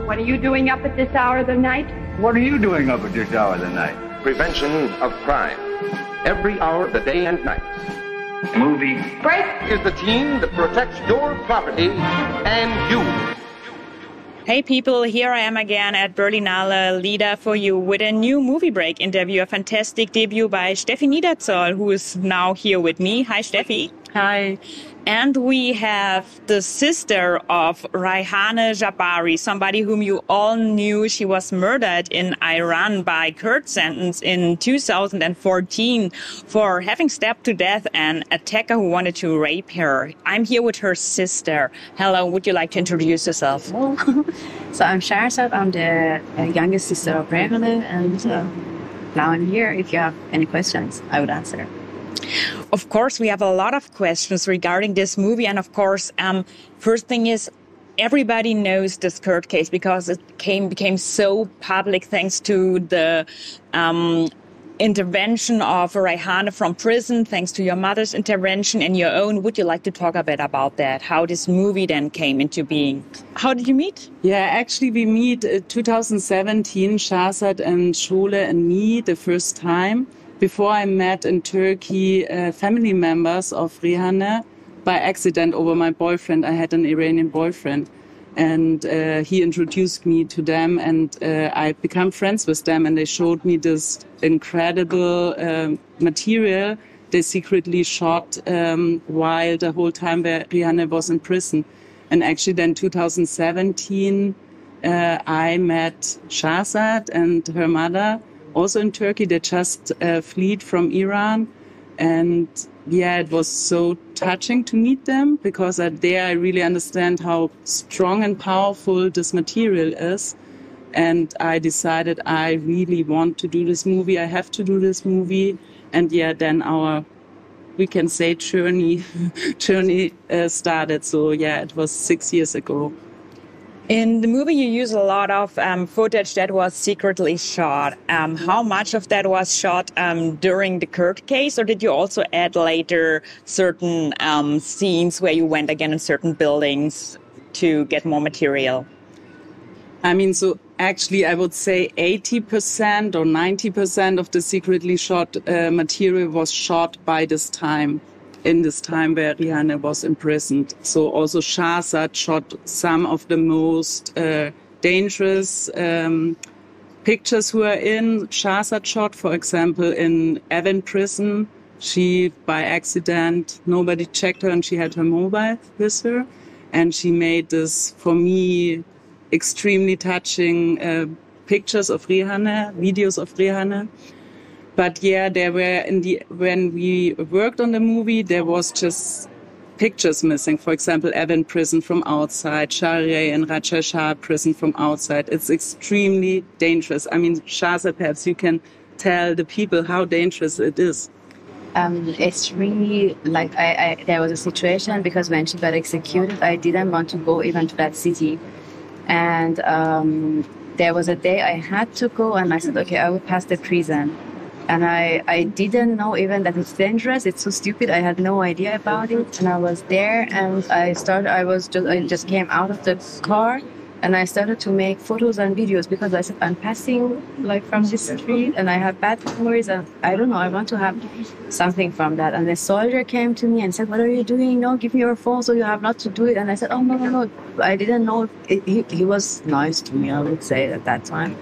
What are you doing up at this hour of the night? What are you doing up at this hour of the night? Prevention of crime. Every hour of the day and night. Moviebreak is the team that protects your property and you. Hey people, here I am again at Berlinale, Lida for you with a new Moviebreak interview, a fantastic debut by Steffi Niederzoll, who is now here with me. Hi Steffi. Hi. And we have the sister of Reyhaneh Jabbari, somebody whom you all knew. She was murdered in Iran by court sentence in 2014 for having stabbed to death an attacker who wanted to rape her. I'm here with her sister. Hello, would you like to introduce yourself? So I'm Shahrzad. I'm the youngest sister of Reyhaneh, and now I'm here. If you have any questions, I would answer. Of course, we have a lot of questions regarding this movie. And of course, first thing is, everybody knows this court case because it became so public thanks to the intervention of Reyhaneh from prison, thanks to your mother's intervention and your own. Would you like to talk a bit about that? How this movie then came into being? How did you meet? Yeah, actually we meet 2017, Shahrzad and Shole and me the first time. Before I met in Turkey family members of Reyhaneh by accident over my boyfriend. I had an Iranian boyfriend, and he introduced me to them, and I became friends with them, and they showed me this incredible material they secretly shot while the whole time Reyhaneh was in prison. And actually then 2017 I met Shahrzad and her mother also in Turkey. They just fled from Iran. And yeah, it was so touching to meet them because there I really understand how strong and powerful this material is. And I decided I really want to do this movie. I have to do this movie. And yeah, then we can say journey started. So yeah, it was 6 years ago. In the movie, you use a lot of footage that was secretly shot. How much of that was shot during the court case, or did you also add later certain scenes where you went again in certain buildings to get more material? I mean, so actually I would say 80% or 90% of the secretly shot material was shot by this time. In this time where Reyhaneh was imprisoned. So also Shahrzad shot some of the most dangerous pictures who are in. Shahrzad shot, for example, in Evin prison. She, by accident, nobody checked her and she had her mobile with her. And she made this, for me, extremely touching pictures of Reyhaneh, videos of Reyhaneh. But yeah, there were when we worked on the movie, there was just pictures missing. For example, Evin prison from outside, Shahriyeh and Rajashah prison from outside. It's extremely dangerous. I mean, Shahrzad, perhaps you can tell the people how dangerous it is. It's really like there was a situation because when she got executed, I didn't want to go even to that city. And there was a day I had to go and I said, okay, I will pass the prison. And I didn't know even that it's dangerous. It's so stupid. I had no idea about it. And I was there and I just came out of the car and I started to make photos and videos because I said, I'm passing like from this street and I have bad memories and I don't know, I want to have something from that. And the soldier came to me and said, what are you doing? No, give me your phone so you have not to do it. And I said, oh, no. I didn't know. He was nice to me, I would say, at that time.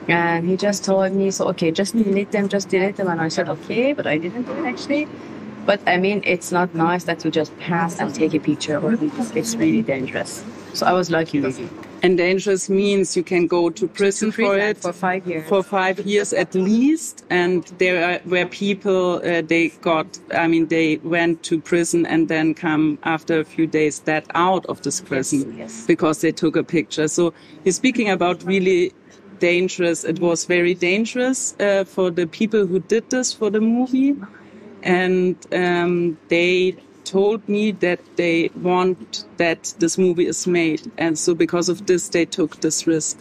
And he just told me, so, okay, just delete them. And I said, okay, but I didn't do it actually. But I mean, it's not nice that you just pass and take a picture. It's really dangerous. So I was lucky. And dangerous means you can go to prison for it. For 5 years. For 5 years at least. And there were people, they went to prison and then come after a few days that out of this prison. Yes. Because they took a picture. So you're speaking about really dangerous. It was very dangerous for the people who did this for the movie. And they told me that they want that this movie is made. And so because of this, they took this risk.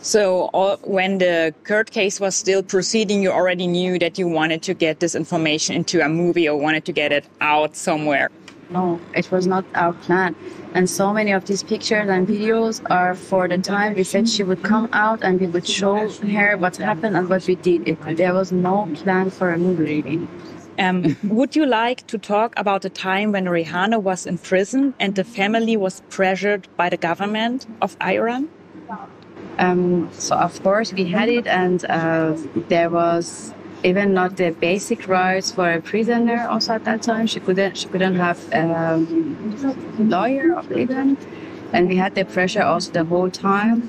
So when the court case was still proceeding, you already knew that you wanted to get this information into a movie or wanted to get it out somewhere? No, it was not our plan. And so many of these pictures and videos are for the time we said she would come out and we would show her what happened and what we did. There was no plan for a movie, really. Would you like to talk about the time when Reyhaneh was in prison and the family was pressured by the government of Iran? So of course we had it, and there was even not the basic rights for a prisoner also at that time. She couldn't have a lawyer even, and we had the pressure also the whole time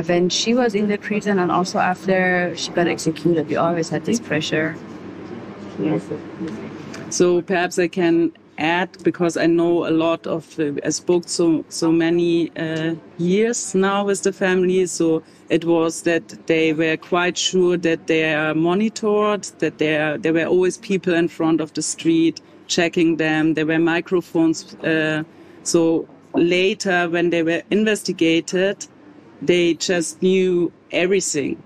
when she was in the prison and also after she got executed. We always had this pressure. Yes. So perhaps I can add, because I know a lot of, I spoke so many years now with the family, so it was that they were quite sure that they are monitored, that there were always people in front of the street checking them, there were microphones. So later when they were investigated, they just knew everything.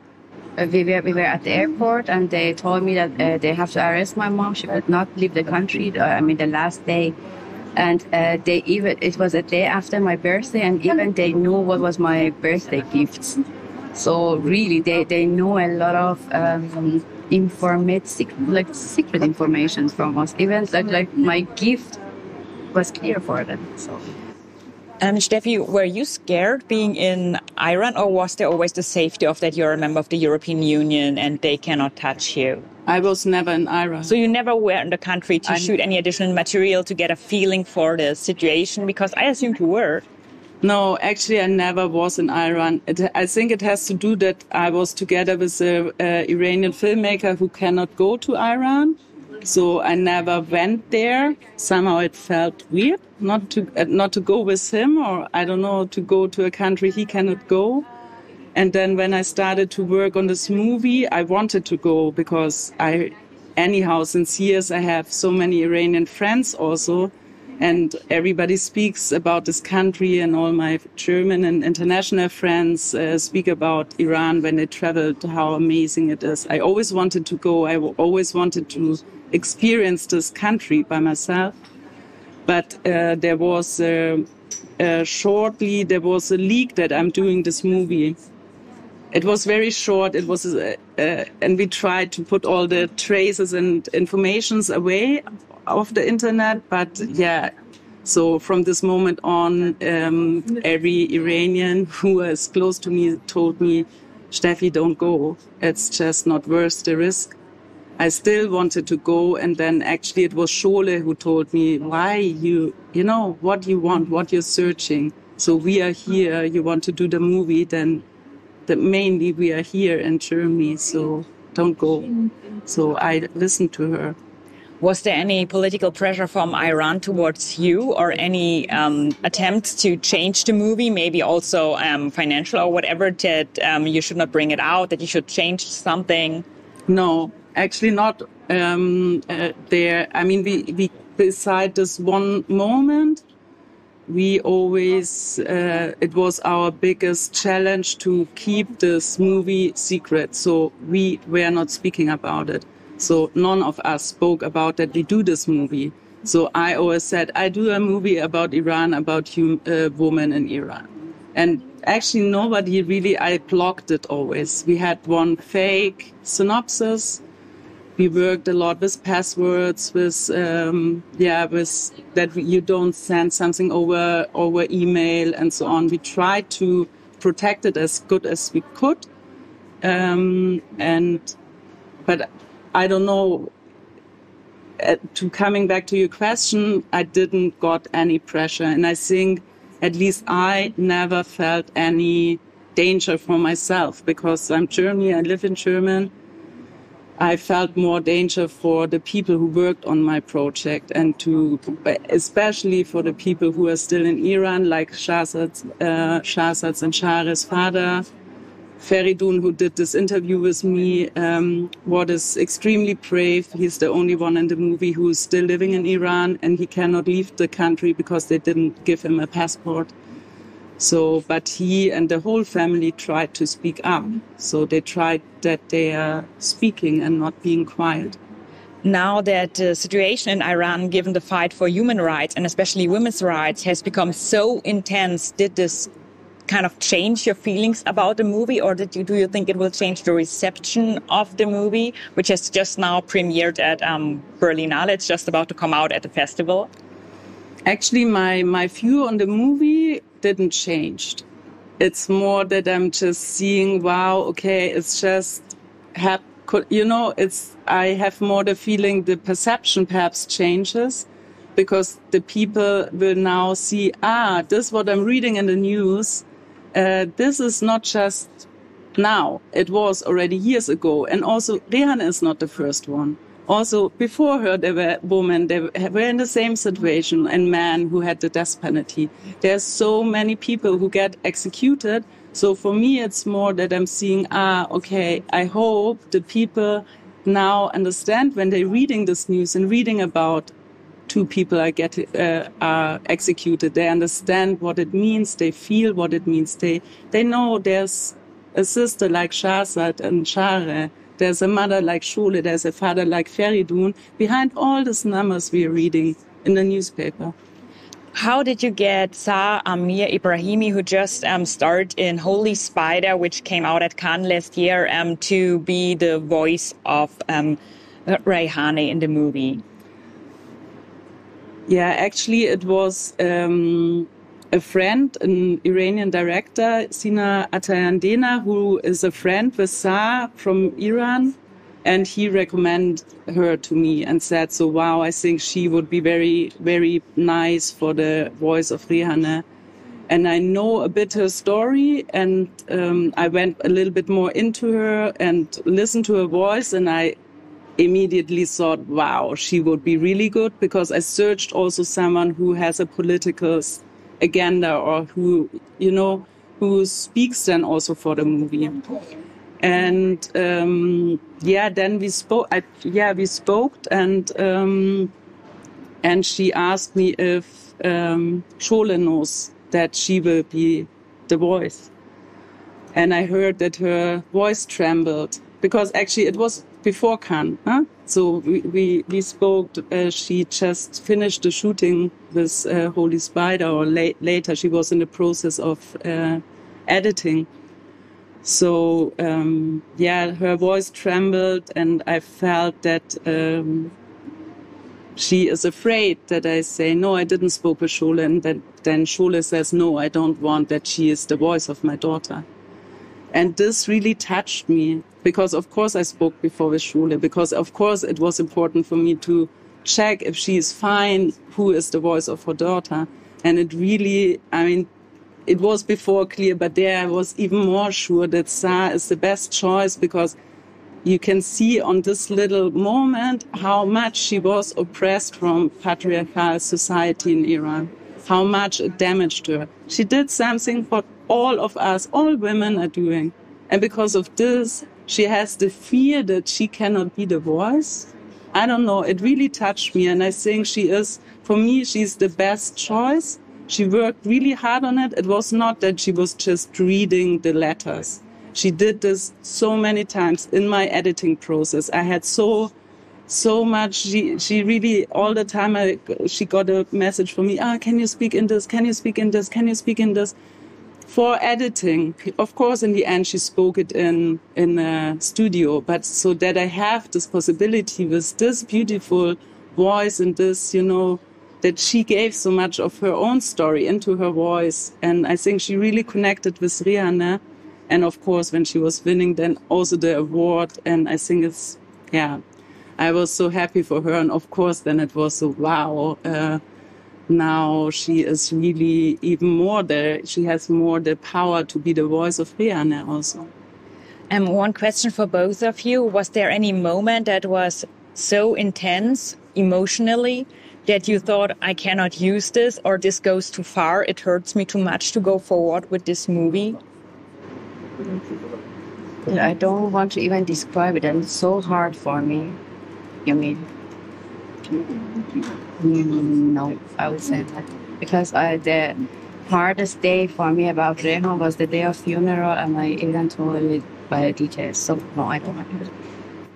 We were at the airport and they told me that they have to arrest my mom. She could not leave the country. The last day. And it was a day after my birthday, and even they knew what was my birthday gifts. So really, they know a lot of secret information from us. Even like my gift was clear for them. So. Steffi, were you scared being in Iran, or was there always the safety of that you're a member of the European Union and they cannot touch you? I was never in Iran. So you never were in the country to shoot any additional material to get a feeling for the situation? Because I assumed you were. No, actually, I never was in Iran. I think it has to do that I was together with an Iranian filmmaker who cannot go to Iran. So I never went there. Somehow it felt weird not to go with him, or I don't know, to go to a country he cannot go. And then when I started to work on this movie, I wanted to go because anyhow, since years I have so many Iranian friends also, and everybody speaks about this country, and all my German and international friends speak about Iran when they traveled, how amazing it is. I always wanted to go. I always wanted to experience this country by myself. But there was shortly there was a leak that I'm doing this movie. It was very short. It was, and we tried to put all the traces and informations away of the internet. But yeah, so from this moment on, every Iranian who is close to me told me, "Steffi, don't go. It's just not worth the risk." I still wanted to go, and then actually it was Schole who told me, "Why you know what you want, what you're searching. So we are here. You want to do the movie, then." That mainly we are here in Germany, so don't go. So I listened to her. Was there any political pressure from Iran towards you, or any attempts to change the movie, maybe also financial or whatever, that you should not bring it out, that you should change something? No, actually not there. I mean, we beside this one moment, we always, it was our biggest challenge to keep this movie secret. So we were not speaking about it. So none of us spoke about that we do this movie. So I always said, I do a movie about Iran, about women in Iran. And actually nobody really, I blocked it always. We had one fake synopsis. We worked a lot with passwords, with that you don't send something over email and so on. We tried to protect it as good as we could, but I don't know. To coming back to your question, I didn't got any pressure, and I think at least I never felt any danger for myself because I'm German. I live in Germany. I felt more danger for the people who worked on my project, and especially for the people who are still in Iran, like Shahzad's and Shahre's father, Feridun, who did this interview with me, what is extremely brave. He's the only one in the movie who is still living in Iran, and he cannot leave the country because they didn't give him a passport. So, but he and the whole family tried to speak up. So they tried that they are speaking and not being quiet. now that the situation in Iran, given the fight for human rights and especially women's rights, has become so intense, did this kind of change your feelings about the movie, or do you think it will change the reception of the movie, which has just now premiered at Berlinale? It's just about to come out at the festival. Actually, my view on the movie didn't change. It's more that I'm just seeing, wow, okay, it's just, I have more the feeling the perception perhaps changes, because the people will now see, this is what I'm reading in the news. This is not just now. It was already years ago. And also, Reyhaneh is not the first one. Also, before her, there were women, they were in the same situation, and men who had the death penalty. There's so many people who get executed. So for me, it's more that I'm seeing, okay, I hope the people now understand when they're reading this news and reading about two people are executed. They understand what it means. They feel what it means. They know there's a sister like Shahzad and Share. There's a mother like Shule. There's a father like Feridun. Behind all these numbers we are reading in the newspaper. How did you get Sa Amir Ibrahimi, who just starred in Holy Spider, which came out at Cannes last year, to be the voice of Reyhaneh in the movie? Yeah, actually, it was a friend, an Iranian director, Sina Atayandena, who is a friend with Sa from Iran, and he recommended her to me and said, so wow, I think she would be very, very nice for the voice of Reyhaneh. And I know a bit her story, and I went a little bit more into her and listened to her voice, and I immediately thought, wow, she would be really good, because I searched also someone who has a political agenda, or who speaks then also for the movie. And then we spoke. We spoke, and she asked me if Shole knows that she will be the voice. And I heard that her voice trembled, because actually it was before Cannes. So we spoke. She just finished the shooting with Holy Spider, or later she was in the process of editing. So her voice trembled, and I felt that she is afraid that I say, no, I didn't speak with Shole, and then Shole says, no, I don't want that she is the voice of my daughter. And this really touched me, because of course I spoke before with Shole, because of course it was important for me to check if she is fine, who is the voice of her daughter. And it really, it was before clear, but there I was even more sure that Sa is the best choice, because you can see on this little moment how much she was oppressed from patriarchal society in Iran, how much it damaged her. She did something what all of us, all women are doing. And because of this, she has the fear that she cannot be the voice. I don't know, it really touched me. And I think for me, she's the best choice. She worked really hard on it. It was not that she was just reading the letters. She did this so many times in my editing process. I had so much. She really, all the time, she got a message from me. Can you speak in this? Can you speak in this? Can you speak in this? For editing, of course, in the end, she spoke it in a studio. But so that I have this possibility with this beautiful voice and this, that she gave so much of her own story into her voice. And I think she really connected with Reyhaneh. And of course, when she was winning, then also the award. And I think I was so happy for her. And of course, then it was so, wow, now she is really even more she has more the power to be the voice of Reyhaneh also. One question for both of you. Was there any moment that was so intense emotionally that you thought, I cannot use this, or this goes too far, it hurts me too much to go forward with this movie? I don't want to even describe it, and it's so hard for me. You mean? No, I would say that. Because the hardest day for me about Reyhaneh was the day of funeral, and I even told it by the details. So, no, I don't want to.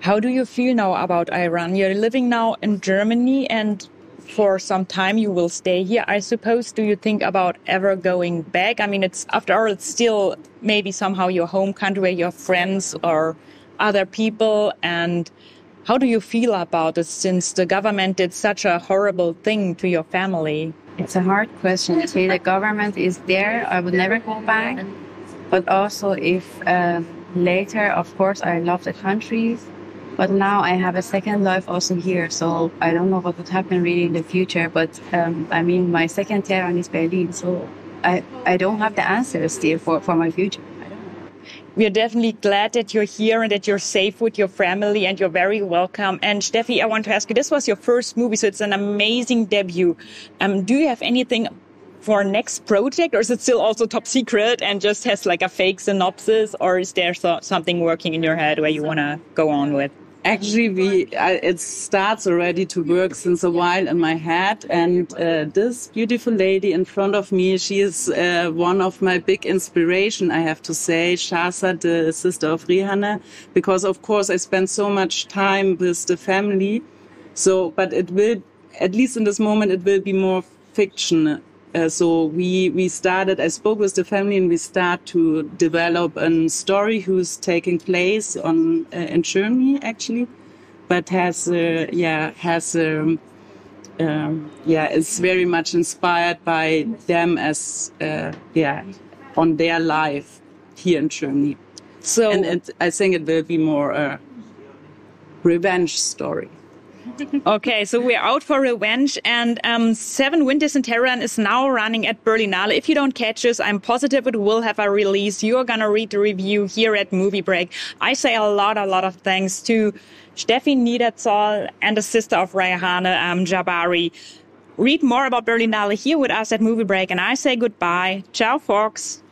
How do you feel now about Iran? You're living now in Germany, and for some time you will stay here, I suppose. Do you think about ever going back? I mean, it's after all, it's still maybe somehow your home country where you have friends or other people. And how do you feel about it since the government did such a horrible thing to your family? It's a hard question. See, the government is there. I would never go back. But also if later, of course, I love the country. But now I have a second life also here. So I don't know what would happen really in the future. But I mean, my second Teheran is Berlin. So I don't have the answers still for my future. We are definitely glad that you're here and that you're safe with your family, and you're very welcome. And Steffi, I want to ask you, this was your first movie, so it's an amazing debut. Do you have anything for next project, or is it still also top secret and just has like a fake synopsis, or is there something working in your head where you want to go on with? Actually, it starts already to work since a while in my head. And this beautiful lady in front of me, she is one of my big inspiration, I have to say, Shahzad, the sister of Reyhaneh, because, of course, I spent so much time with the family. So, but it will, at least in this moment, it will be more fiction. So we started, I spoke with the family, and we start to develop a story who's taking place in Germany, actually, but is very much inspired by them as, on their life here in Germany. So, and I think it will be more a revenge story. Okay, so we're out for revenge, and 7 Winters in Teheran is now running at Berlinale. If you don't catch us, I'm positive it will have a release. You're going to read the review here at Moviebreak. I say a lot of thanks to Steffi Niederzoll and the sister of Reyhaneh Jabbari. Read more about Berlinale here with us at Moviebreak, and I say goodbye. Ciao, folks.